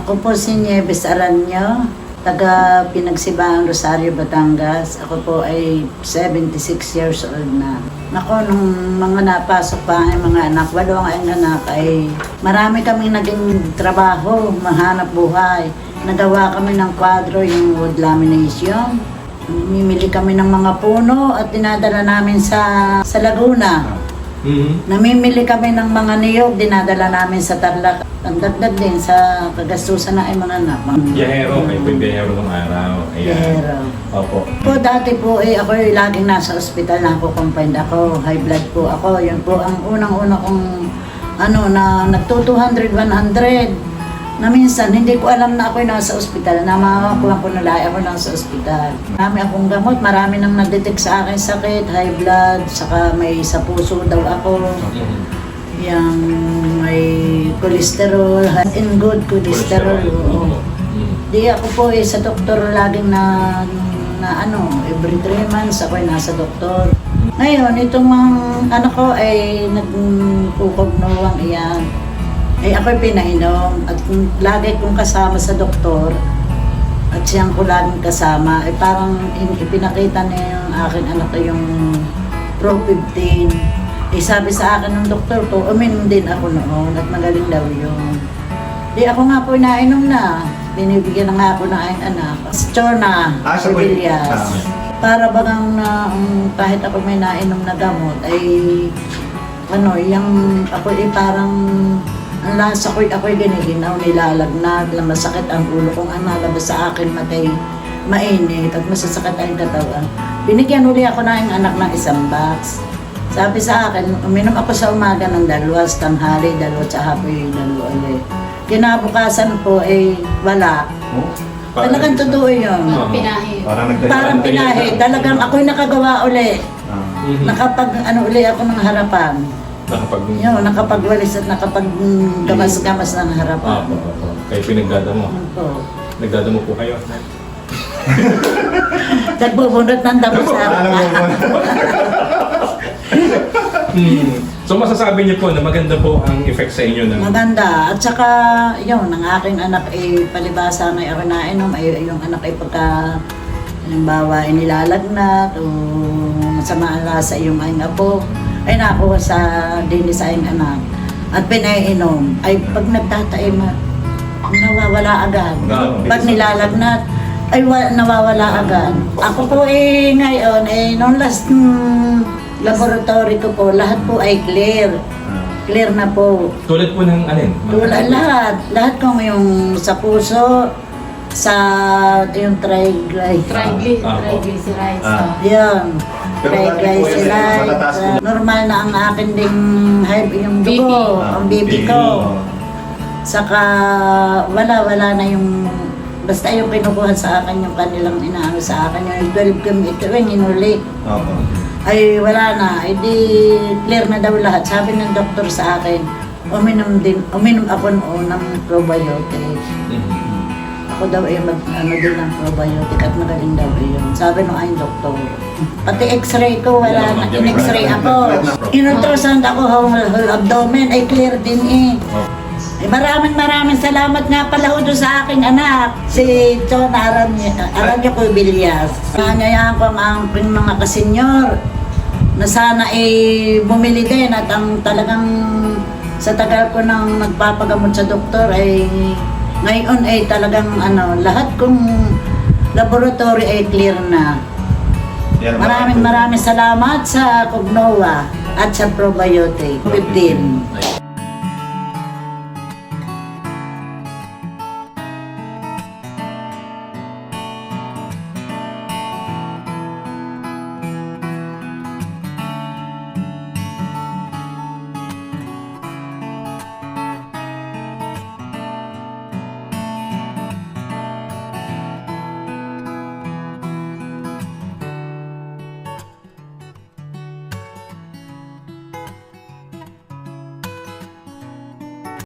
Ako po si Nieves Aranyo, taga Pinagsibaang Rosario, Batangas. Ako po ay 76 years old na. Nako, nung mga napasok pa ang mga anak, 8 ang anak, ay marami kaming naging trabaho, mahanap buhay. Nagawa kami ng kwadro, yung wood lamination. Mimili kami ng mga puno at dinadala namin sa Laguna. Namimili kami ng mga niyog, dinadala namin sa Tarlac. Ang dagdag din sa kagastusan na ay mga anak. Biyahero, kayo po yung biyahero ng araw. Ayan. Biyahero. Opo. Po dati po ako laging nasa ospital na ako, confined ako, high blood po ako. Yun po ang unang-una kong na nagto 200, 100. Na minsan, hindi ko alam na ako'y nasa ospital, na makakuha ko na lahi ako nasa ospital. Marami akong gamot, marami nang nadetect sa akin sakit, high blood, saka may sa puso daw ako. Yung may cholesterol, in good cholesterol. Di ako po sa doktor laging na every 3 months ako'y nasa doktor. Ngayon, itong mga anak ko ay nagkukognuwang iyan. Ay ako'y pinainom at lagi kong kasama sa doktor at siyang ko laging kasama ay parang ipinakita niya yung aking anak yung Pro 15. Sabi sa akin ng doktor ko, uminom din ako noon at magaling daw yun. Di ako nga po nainom na, binibigyan na nga ako ng aking anak. Chona, Cornelius. Para bagang kahit ako may nainom na gamot ay yung ako ay parang ang lasa ako'y giniginaw, nilalagnat, masakit ang ulo kong ang nalabas sa akin, mainit at masasakit ang katawan. Binigyan uli ako na yung anak ng 1 box. Sabi sa akin, uminom ako sa umaga ng 2, tanghali 2, sa hapon 2 ulit. Kinabukasan po wala. Talagang totoo yun. Parang pinahi. Talagang ako'y nakagawa uli. Nakapag uli ako ng harapan. Nakapagwalis at nakapaggamas-gamas ng harapan. Kayo pinagdadamo. Nagdadamo po kayo? Nagbubunot ng damo sa So masasabi niyo po na maganda po ang effect sa inyo ng... Maganda. At saka, ang aking anak palibasa na ako nainom, yung anak pagka, halimbawa, nilalagnat o masama ang lasa yung aking apo, ay nakuha sa dinis sa aking anak. At pinainom, ay pag nagtataima, nawawala agad. Pag nilalagnat, ay nawawala agad. Ako po ngayon, nung last laboratory ko po, lahat po ay clear. Clear na po. Tulad po ng alin? Tulad lahat. Lahat kong yung sa puso, sa yung triglycerides. Yan. Triglycerides. Normal na ang akin ding yung dugo, ang BP ko. Saka wala na yung basta yung kinukuha sa akin yung kanilang inaano sa akin yung 12 ito yung inulit. Ay wala na, di clear na daw lahat. Sabi ng doktor sa akin, uminom ako noon ng probiotic. Ako daw din ng probiotic at magaling daw yun. Sabi nung ayong doktor. Pati x-ray ko, wala na. In-x-ray ako. In-ultrasound ako, whole abdomen, ay clear din maraming salamat nga pala doon sa aking anak, si Chona Aranyo Cubillas. Nangyayahan ko ang mga kasenyor na sana bumili din at ang talagang sa tagal ko nang nagpapagamot sa doktor ngayon talagang lahat kong laboratory clear na. Maraming salamat sa Cognoa at sa probiotic 15.